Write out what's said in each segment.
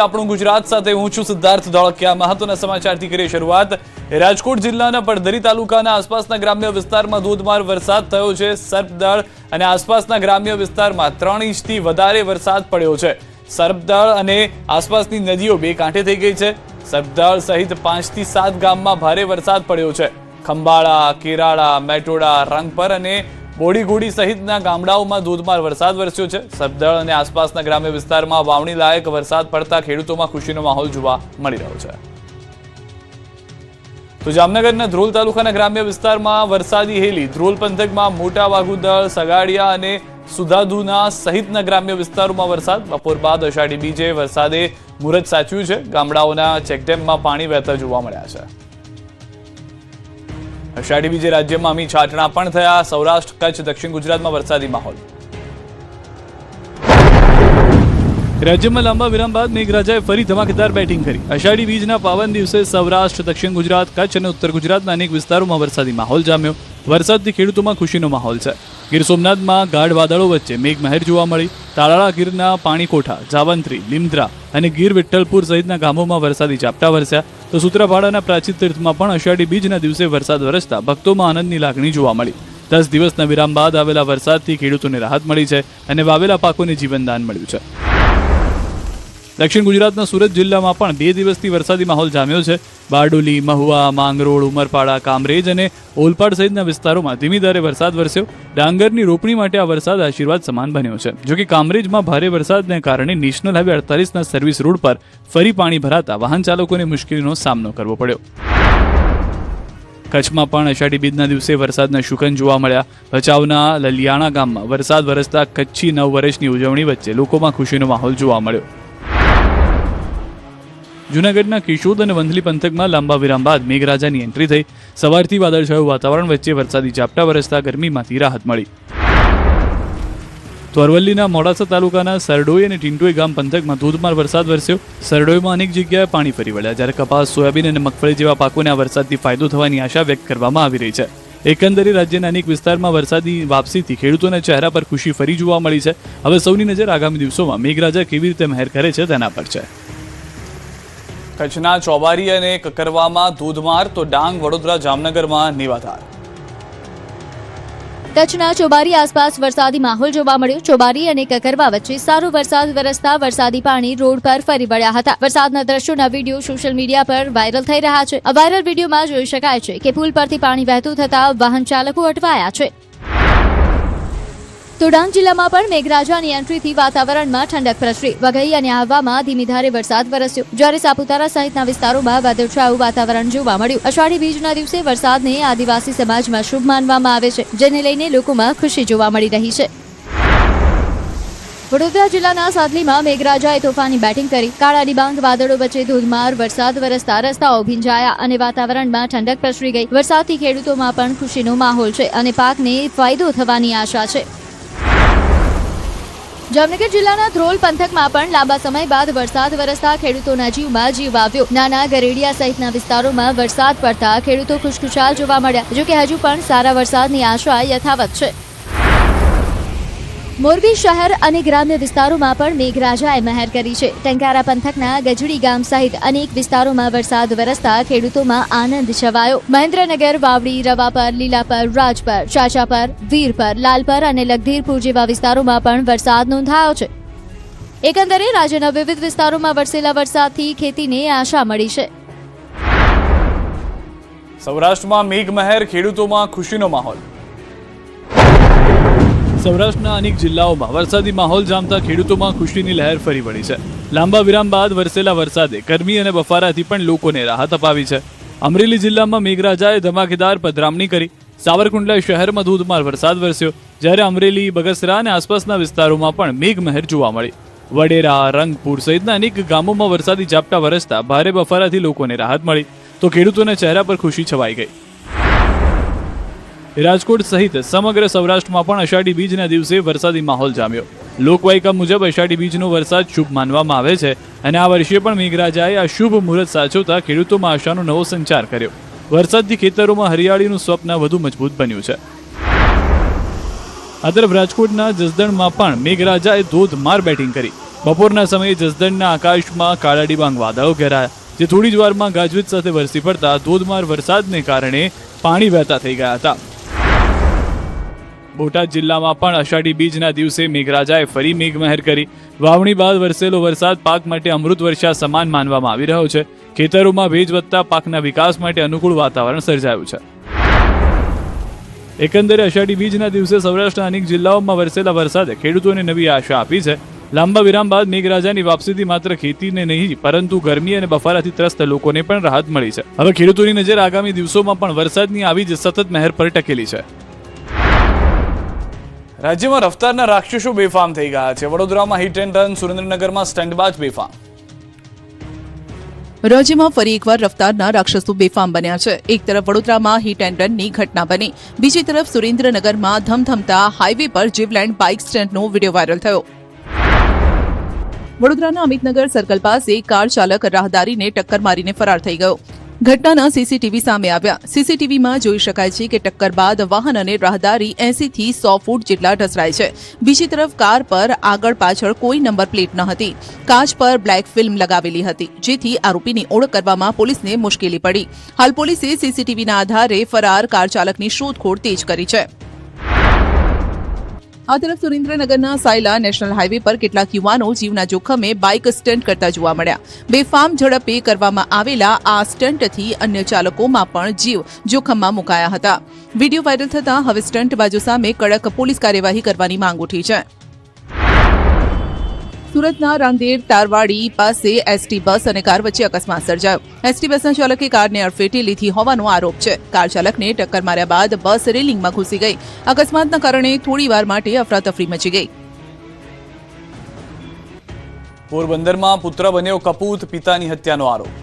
આપણું ગુજરાત સાથે હું છું સિદ્ધાર્થ ધોળકિયા। મહત્વના સમાચારથી કરીએ શરૂઆત। રાજકોટ જિલ્લાના પડધરી તાલુકાના આસપાસના ગ્રામ્ય વિસ્તારમાં ધોધમાર વરસાદ થયો છે। સરપદળ અને આસપાસના ગ્રામ્ય વિસ્તારમાં 3 ઇંચથી વધારે વરસાદ પડ્યો છે। સરપદળ અને આસપાસની નદીઓ બે કાંઠે થઈ ગઈ છે। સરપદળ સહિત 5 થી 7 ગામમાં ભારે વરસાદ પડ્યો છે। ખંભાળા, કેરાળા, મેટોડા, રંગપર અને બોડીગોડી સહિતના ગામડાઓમાં ધોધમાર વરસાદ વરસ્યો છે। સરપદળ અને આસપાસના ગ્રામ્ય વિસ્તારમાં વાવણી લાયક વરસાદ પડતા ખેડૂતોમાં ખુશીનો માહોલ જોવા મળી રહ્યો છે। તો જામનગરના ધ્રોલ તાલુકાના ગ્રામ્ય વિસ્તારમાં વરસાદી હેલી। ધ્રોલ પંથકમાં મોટા વાઘુદળ, સગાડિયા અને સુધાધુના સહિતના ગ્રામ્ય વિસ્તારોમાં વરસાદ। બપોર બાદ અષાઢી બીજે વરસાદે મુહૂર્ત સાચ્યું છે। ગામડાઓના ચેકડેમમાં પાણી વહેતા જોવા મળ્યા છે। અષાઢી બીજે રાજ્યમાં મી છાંટણા પણ થયા। સૌરાષ્ટ્ર, કચ્છ, દક્ષિણ ગુજરાતમાં વરસાદી માહોલ। રાજ્યમાં લાંબા વિરામ બાદ મેઘરાજાએ ફરી ધમાકેદાર બેટિંગ કરી। અષાઢી બીજના પાવન દિવસે સૌરાષ્ટ્ર, દક્ષિણ ગુજરાત, કચ્છ અને ઉત્તર ગુજરાતના અનેક વિસ્તારોમાં વરસાદી માહોલ જામ્યો। વરસાદથી ખેડૂતોમાં ખુશીનો માહોલ છે। ગીર સોમનાથમાં ગાઢ વાદળો વચ્ચે મેઘમહેર જોવા મળી। તાલાળા ગીરના પાણીકોઠા, જાવંત્રી, લીમદ્રા અને ગીર વિઠ્ઠલપુર સહિતના ગામોમાં વરસાદી ઝાપટા વરસ્યા। તો સૂત્રાપાડાના પ્રાચીન તીર્થમાં પણ અષાઢી બીજના દિવસે વરસાદ વરસતા ભક્તોમાં આનંદની લાગણી જોવા મળી। 10 દિવસના વિરામ બાદ આવેલા વરસાદથી ખેડૂતોને રાહત મળી છે અને વાવેલા પાકોને જીવનદાન મળ્યું છે। દક્ષિણ ગુજરાતના સુરત જિલ્લામાં પણ 2 દિવસથી વરસાદી માહોલ જામ્યો છે। બારડોલી, મહુવા, માંગરોળ, ઉમરપાડા, કામરેજ અને ઓલપાડ સહિતના વિસ્તારોમાં ધીમી ધારે વરસાદ વરસ્યો। ડાંગરની રોપણી માટે આ વરસાદ આશીર્વાદ સમાન બન્યો છે। જોકે કામરેજમાં ભારે વરસાદને કારણે નેશનલ હાઈવે 48ના સર્વિસ રોડ પર ફરી પાણી ભરાતા વાહન ચાલકોને મુશ્કેલીનો સામનો કરવો પડ્યો। કચ્છમાં પણ અષાઢી બીજના દિવસે વરસાદના શુકન જોવા મળ્યા। ભચાઉના લલિયાણા ગામમાં વરસાદ વરસતા કચ્છી 9 વર્ષની ઉજવણી વચ્ચે લોકોમાં ખુશીનો માહોલ જોવા મળ્યો। જૂનાગઢના કિશોદ અને વંથલી પંથકમાં લાંબા વિરામ બાદ મેઘરાજાની એન્ટ્રી થઈ। સવારથી વાદળછાયું વાતાવરણ વચ્ચે વરસાદી ઝાપટા વરસતા ગરમીમાંથી રાહત મળી। તો અરવલ્લીના મોડાસા તાલુકાના સરડોઈ અને ટીંટોઈ ગામ પંથકમાં ધોધમાર વરસાદ વરસ્યો। સરડોઈમાં અનેક જગ્યાએ પાણી ફરી વળ્યા, જ્યારે કપાસ, સોયાબીન અને મગફળી જેવા પાકોને આ વરસાદથી ફાયદો થવાની આશા વ્યક્ત કરવામાં આવી રહી છે। એકંદરે રાજ્યના અનેક વિસ્તારમાં વરસાદી વાપસીથી ખેડૂતોના ચહેરા પર ખુશી ફરી જોવા મળી છે। હવે સૌની નજર આગામી દિવસોમાં મેઘરાજા કેવી રીતે મહેર કરે છે તેના પર છે। કચ્છના ચોબારી અને કકરવામાં ધોધમાર, તો ડાંગ, વડોદરા, જામનગરમાં નેવાધાર। કચ્છના ચોબારી આસપાસ વરસાદી માહોલ જોવા મળ્યો। ચોબારી અને કકરવા વચ્ચે સારો વરસાદ વરસતા વરસાદી પાણી રોડ પર ફરી વળ્યા હતા। વરસાદના દ્રશ્યોના વિડીયો સોશિયલ મીડિયા પર વાયરલ થઈ રહ્યા છે। આ વાયરલ વિડીયોમાં જોઈ શકાય છે કે પુલ પરથી પાણી વહેતું થતા વાહન ચાલકો અટવાયા છે। તો ડાંગ જિલ્લામાં પણ મેઘરાજાની એન્ટ્રીથી વાતાવરણમાં ઠંડક પ્રસરી। વઘઈ અને આહવામાં ધીમી ધારે વરસાદ વરસ્યો, જ્યારે સાપુતારા સહિતના વિસ્તારોમાં વાદળછાયું વાતાવરણ જોવા મળ્યું। અષાઢી બીજના દિવસે વરસાદને આદિવાસી સમાજમાં શુભ માનવામાં આવે છે, જેને લઈને લોકોમાં ખુશી જોવા મળી રહી છે। વડોદરા જિલ્લાના સાદલીમાં મેઘરાજાએ તોફાની બેટિંગ કરી। કાળા ડિબાંગ વાદળો વચ્ચે ધોધમાર વરસાદ વરસતા રસ્તાઓ ભીંજાયા અને વાતાવરણમાં ઠંડક પ્રસરી ગઈ। વરસાદથી ખેડૂતોમાં પણ ખુશીનો માહોલ છે અને પાકને ફાયદો થવાની આશા છે। જામનગર જિલ્લાના ધ્રોલ પંથકમાં પણ લાંબા સમય બાદ વરસાદ વરસતા ખેડૂતોના જીવમાં જીવ આવ્યો। નાના ગરેડિયા સહિતના વિસ્તારોમાં વરસાદ પડતા ખેડૂતો ખુશખુશાલ જોવા મળ્યા, જોકે હજુ પણ સારા વરસાદની આશા યથાવત છે। મોરબી શહેર અને ગ્રામ્ય વિસ્તારોમાં પણ મેઘરાજાએ મહેર કરી છે। ટંકારા પંથકના ગજડી ગામ સહિત અનેક વિસ્તારોમાં વરસાદ વરસતા ખેડૂતોમાં આનંદ છવાયો। મહેન્દ્રનગર, વાવડી, રવાપર, લીલાપર, રાજપર, ચાચાપર, વીરપર, લાલપર અને લખધીરપુર જેવા વિસ્તારોમાં પણ વરસાદ નોંધાયો છે। એકંદરે રાજ્યના વિવિધ વિસ્તારોમાં વરસેલા વરસાદથી ખેતીને આશા મળી છે। સૌરાષ્ટ્રમાં મેઘમહેર, ખેડૂતોમાં ખુશીનો માહોલ। સૌરાષ્ટ્રના અનેક જિલ્લાઓમાં વરસાદી માહોલ જામતા ખેડૂતોમાં ખુશીની લહેર ફરી વળી છે। લાંબા વિરામ બાદ વરસેલા વરસાદે ગરમી અને બફારાથી પણ લોકોને રાહત અપાવી છે। અમરેલી જિલ્લામાં મેઘરાજાએ ધમાકેદાર પધરામણી કરી। સાવરકુંડલા શહેરમાં ધોધમાર વરસાદ વરસ્યો, જ્યારે અમરેલી, બગસરા અને આસપાસના વિસ્તારોમાં પણ મેઘમહેર જોવા મળી। વડેરા, રંગપુર સહિતના અનેક ગામોમાં વરસાદી ઝાપટા વરસતા ભારે બફારાથી લોકોને રાહત મળી, તો ખેડૂતોના ચહેરા પર ખુશી છવાઈ ગઈ। રાજકોટ સહિત સમગ્ર સૌરાષ્ટ્રમાં પણ અષાઢી બીજના દિવસે વરસાદી માહોલ જામ્યો। લોકવાયકા મુજબ અષાઢી બીજનો વરસાદ શુભ માનવામાં આવે છે અને આ વર્ષે પણ મેઘરાજાએ આ શુભ મુહૂર્ત સાચવતા ખેડૂતોમાં આશાનો નવો સંચાર કર્યો। વરસાદથી ખેતરોમાં હરિયાળીનું સ્વપ્ન વધુ મજબૂત બન્યું છે। આ તરફ રાજકોટના જસદણમાં પણ મેઘરાજાએ ધોધમાર બેટિંગ કરી। બપોરના સમયે જસદણના આકાશમાં કાળા ડિબાંગ વાદળો ઘેરાયા, જે થોડી જ વારમાં ગાજવીજ સાથે વરસી પડતા ધોધમાર વરસાદને કારણે પાણી વહેતા થઈ ગયા હતા. બોટાદ જિલ્લામાં પણ અષાઢી બીજના દિવસે મેઘરાજાએ ફરી મેઘમહેર કરી. વાવણી બાદ વરસેલો વરસાદ પાક માટે અમૃત વર્ષા સમાન માનવામાં આવી રહ્યો છે. ખેતરોમાં ભેજ વધતા પાકના વિકાસ માટે અનુકૂળ વાતાવરણ સર્જાયું છે. એકંદરે અષાઢી બીજના દિવસે સૌરાષ્ટ્રના અનેક જિલ્લાઓમાં વરસેલા વરસાદે ખેડૂતોને નવી આશા આપી છે. લાંબા વિરામ બાદ મેઘરાજાની વાપસીથી માત્ર ખેતીને નહીં પરંતુ ગરમી અને બફારાથી ત્રસ્ત લોકોને પણ રાહત મળી છે. હવે ખેડૂતોની નજર આગામી દિવસોમાં પણ વરસાદની આવી જ સતત મહેર પર ટકેલી છે. રાજ્યમાં રફતારના રાક્ષસો બેફામ થઈ ગયા છે. વડોદરામાં હિટ એન્ડ રન, સુરેન્દ્રનગરમાં સ્ટંટબાજ બેફામ. રાજ્યમાં ફરી એકવાર રફતારના રાક્ષસો બેફામ બન્યા છે. એક તરફ વડોદરામાં હિટ એન્ડ રનની ઘટના બની, બીજી તરફ સુરેન્દ્રનગરમાં ધમધમતા હાઈવે પર જીવલેન્ડ બાઇક સ્ટન્ટનો વિડીયો વાયરલ થયો. વડોદરાના અમિતનગર સર્કલ પાસે કાર ચાલક રાહદારીને ટક્કર મારીને ફરાર થઈ ગયો. ઘટનાના સીસીટીવી સામે આવ્યા. સીસીટીવીમાં જોઈ શકાય છે કે ટક્કર બાદ વાહન અને રાહદારી 80 થી 100 ફૂટ જેટલા ઢસડાય છે. બીજી તરફ કાર પર આગળ પાછળ કોઈ નંબર પ્લેટ ન હતી. કાચ પર બ્લેક ફિલ્મ લગાવેલી હતી, જેથી આરોપીની ઓળખ કરવામાં પોલીસને મુશ્કેલી પડી. હાલ પોલીસે સીસીટીવીના આધારે ફરાર કાર ચાલકની શોધખોળ તેજ કરી છે. આ તરફ સુરેન્દ્રનગરના સાયલા નેશનલ હાઈવે પર કેટલાક યુવાનો જીવના જોખમે બાઇક સ્ટન્ટ કરતા જોવા મળ્યા. બેફામ ઝડપે કરવામાં આવેલા આ સ્ટન્ટથી અન્ય ચાલકોમાં પણ જીવ જોખમમાં મુકાયા હતા. વિડીયો વાયરલ થતાં હવે સ્ટન્ટબાજો સામે કડક પોલીસ કાર્યવાહી કરવાની માંગ ઉઠી છે. સુરતના રાંદેર તારવાડી પાસે એસટી બસ અને કાર વચ્ચે અકસ્માત સર્જાયો. એસટી બસના ચાલકે કારને અડફેટે લીધી હોવાનો આરોપ છે. કાર ચાલકને ટક્કર માર્યા બાદ બસ રેલિંગમાં ઘૂસી ગઈ. અકસ્માતના કારણે થોડીવાર માટે અફરાતફરી મચી ગઈ. પોરબંદરમાં પુત્ર બન્યો કપૂત, પિતાની હત્યાનો આરોપ.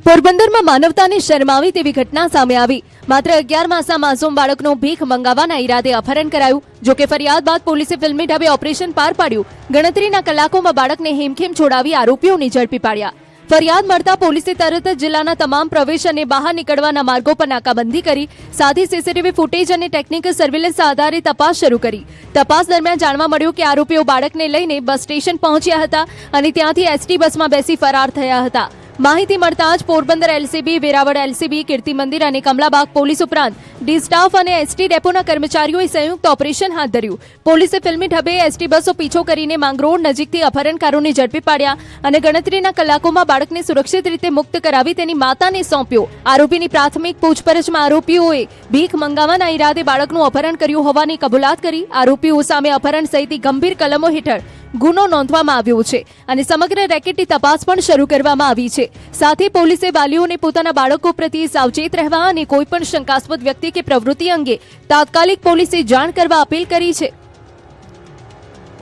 પોરબંદરમાં માનવતાને શરમાવી તેવી ઘટના સામે આવી. માત્ર 11 માસના માસૂમ બાળકનું ભીખ મંગાવવાના ઈરાદે અપહરણ કરાયું. જોકે ફરિયાદ બાદ પોલીસે ફિલ્મી ઢબે ઓપરેશન પાર પાડ્યું. ગણતરીના કલાકોમાં બાળકને હેમખેમ છોડાવી આરોપીઓને ઝડપી પાડ્યા. ફરિયાદ મળતા પોલીસે તરત જ જિલ્લાના તમામ પ્રવેશ અને બહાર નીકળવાના માર્ગો પર નાકાબંધી કરી. સાથે સીસીટીવી ફૂટેજ અને ટેકનિકલ સર્વેલન્સ આધારે તપાસ શરૂ કરી. તપાસ દરમિયાન જાણવા મળ્યું કે આરોપીઓ બાળકને લઈને બસ સ્ટેશન પહોંચ્યા હતા અને ત્યાંથી એસટી બસમાં બેસી ફરાર થયા હતા. માહિતી મળતા જ પોરબંદર એલસીબી, વેરાવળ એલસીબી, કીર્તિ મંદિર અને કમલાબાગ પોલીસ ઉપરાંત ડી સ્ટાફ અને એસટી ડેપોના કર્મચારીઓએ સંયુક્ત ઓપરેશન હાથ ધર્યું. પોલીસે ફિલ્મી ઢબે એસટી બસો પીછો કરીને માંગરોળ નજીકથી અપહરણકારોને ઝડપી પાડ્યા અને ગણતરીના કલાકોમાં બાળકને સુરક્ષિત રીતે મુક્ત કરાવી તેની માતાને સોંપ્યો. આરોપીની પ્રાથમિક પૂછપરછમાં આરોપીઓએ ભીખ મંગાવવાના ઈરાદે બાળકનું અપહરણ કર્યું હોવાની કબૂલાત કરી. આરોપીઓ સામે અપહરણ સહિત ગંભીર કલમો હેઠળ ગુનો નોંધવામાં આવ્યો છે અને સમગ્ર રેકેટની તપાસ પણ શરૂ કરવામાં આવી છે. સાથે પોલીસે વાલીઓને પોતાના બાળકો પ્રત્યે સાવચેત રહેવા અને કોઈ પણ શંકાસ્પદ વ્યક્તિ કે પ્રવૃત્તિ અંગે તાત્કાલિક પોલીસે જાણ કરવા અપીલ કરી છે.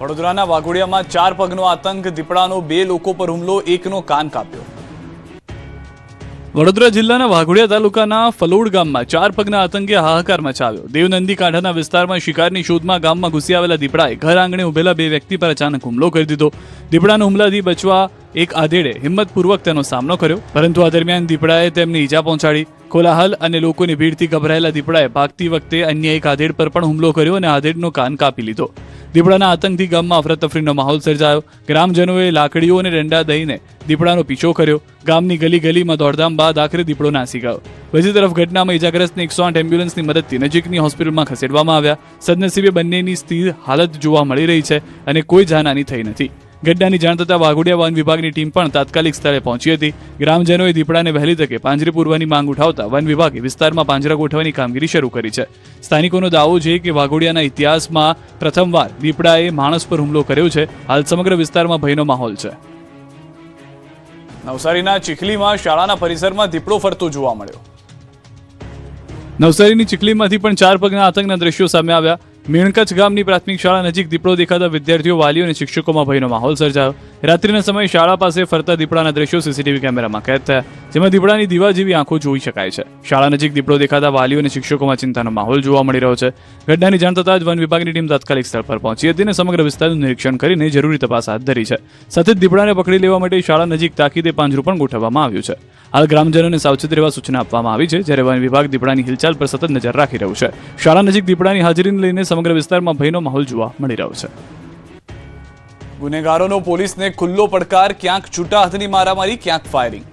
વડોદરાના વાઘોડિયામાં 4 પગનો આતંક, દીપડાનો 2 લોકો પર હુમલો, એકનો કાન કાપ્યો. વડોદરા જિલ્લાના વાઘોડિયા તાલુકાના ફલોડ ગામમાં 4 પગના આતંકે હાહાકાર મચાવ્યો. દેવનંદી કાંઠાના વિસ્તારમાં શિકારની શોધમાં ગામમાં ઘૂસી આવેલા દીપડાએ ઘર આંગણે ઉભેલા 2 વ્યક્તિ પર અચાનક હુમલો કરી દીધો. દીપડાના હુમલાથી બચવા એક આધેડે હિંમતપૂર્વક તેનો સામનો કર્યો, પરંતુ આ દરમિયાન દીપડાએ તેમને ઈજા પહોંચાડી. કોલાહલ અને લોકોની ભીડથી ગભરાયેલા દીપડાએ ભાગતી વખતે અન્ય એક આધેડ પર પણ હુમલો કર્યો અને આધેડનો કાન કાપી લીધો. દીપડાના આતંકથી ગામમાં અફરાતફરીનો માહોલ સર્જાયો. ગ્રામજનોએ લાકડીઓ અને દંડા દઈને દીપડાનો પીછો કર્યો. ગામની ગલી ગલીમાં દોડધામ બાદ આખરે દીપડો નાસી ગયો. બીજી તરફ ઘટનામાં ઇજાગ્રસ્તને 108 એમ્બ્યુલન્સની મદદથી નજીકની હોસ્પિટલમાં ખસેડવામાં આવ્યા. સદનસીબે બંનેની સ્થિર હાલત જોવા મળી રહી છે અને કોઈ જાનહાની થઈ નથી. ઘટનાની જાણ થતાં વાઘોડિયા વન વિભાગની ટીમ પણ તાત્કાલિક સ્થળે પહોંચી હતી. ગ્રામજનોએ દીપડાને વહેલી તકે પાંજરે પૂરવાની માંગ ઉઠાવતા વન વિભાગે વિસ્તારમાં પાંજરા ગોઠવવાની કામગીરી શરૂ કરી છે. સ્થાનિકોનો દાવો છે કે વાઘોડિયાના ઇતિહાસમાં પ્રથમવાર દીપડાએ માણસ પર હુમલો કર્યો છે. હાલ સમગ્ર વિસ્તારમાં ભયનો માહોલ છે. નવસારીના ચીખલીમાં શાળાના પરિસરમાં દીપડો ફરતો જોવા મળ્યો. નવસારીની ચીખલીમાંથી પણ 4 પગના આતંકના દ્રશ્યો સામે આવ્યા. મેણકચ્છ ગામની પ્રાથમિક શાળા નજીક દીપડો દેખાતા વિદ્યાર્થીઓ, વાલીઓ અને શિક્ષકોમાં ભયનો માહોલ સર્જાયો. રાત્રિના સમયે શાળા પાસે ફરતા દીપડાના દ્રશ્યો સીસીટીવી કેમેરામાં કેદ થયા, જેમાં દીપડાની દીવા જેવી આંખો જોઈ શકાય છે. શાળા નજીક દીપડો દેખાતા વાલીઓ અને શિક્ષકોમાં ચિંતાનો માહોલ જોવા મળી રહ્યો છે. ઘટનાની જાણ થતાં જ વન વિભાગની ટીમ તાત્કાલિક સ્થળ પર પહોંચી હતી અને સમગ્ર વિસ્તારનું નિરીક્ષણ કરીને જરૂરી તપાસ હાથ ધરી છે. સાથે જ દીપડાને પકડી લેવા માટે શાળા નજીક તાકીદે પાંજરું પણ ગોઠવવામાં આવ્યું છે. હાલ ગ્રામજનોને સાવચેત રહેવા સૂચના આપવામાં આવી છે, જ્યારે વન વિભાગ દીપડાની હિલચાલ પર સતત નજર રાખી રહ્યું છે. શાળા નજીક દીપડાની હાજરીને લઈને સમગ્ર વિસ્તારમાં ભયનો માહોલ જોવા મળી રહ્યો છે. ગુનેગારોનો પોલીસને ખુલ્લો પડકાર, ક્યાંક છૂટા હાથની મારામારી, ક્યાંક ફાયરિંગ.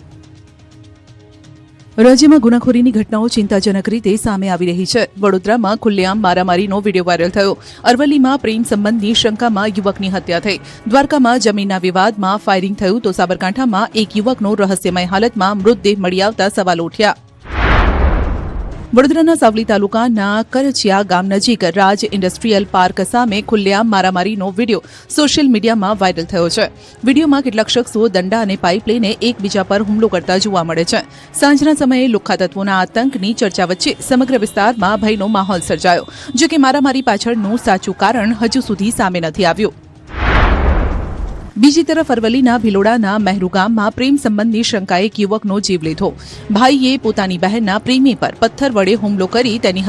રાજ્યમાં ગુનાખોરીની ઘટનાઓ ચિંતાજનક રીતે સામે આવી રહી છે. વડોદરામાં ખુલ્લેઆમ મારામારીનો વિડીયો વાયરલ થયો. અરવલ્લીમાં પ્રેમ સંબંધની શંકામાં યુવકની હત્યા થઈ. દ્વારકામાં જમીનના વિવાદમાં ફાયરિંગ થયું તો સાબરકાંઠામાં એક યુવકનો રહસ્યમય હાલતમાં મૃતદેહ મળી આવતા સવાલો ઉઠ્યા. વડોદરાના સાવલી તાલુકાના કરચિયા ગામ નજીક રાજ ઇન્ડસ્ટ્રીયલ પાર્ક સામે ખુલ્લેઆમ મારામારીનો વિડીયો સોશિયલ મીડિયામાં વાયરલ થયો છે. વિડીયોમાં કેટલાક શખ્સો દંડા અને પાઇપ લઈને એકબીજા પર હુમલો કરતા જોવા મળે છે. સાંજના સમયે લુખ્ખા તત્વોના આતંકની ચર્ચા વચ્ચે સમગ્ર વિસ્તારમાં ભયનો માહોલ સર્જાયો. જો કે મારામારી પાછળનું સાચું કારણ હજુ સુધી સામે નથી આવ્યું. બીજી તરફ અરવલ્લીના ભિલોડાના મહેરુ ગામમાં પ્રેમ સંબંધની શંકાએ એક યુવકનો જીવ લીધો. ભાઈએ પોતાની બહેનના પ્રેમી પર પથ્થર વડે હુમલો કરી તેની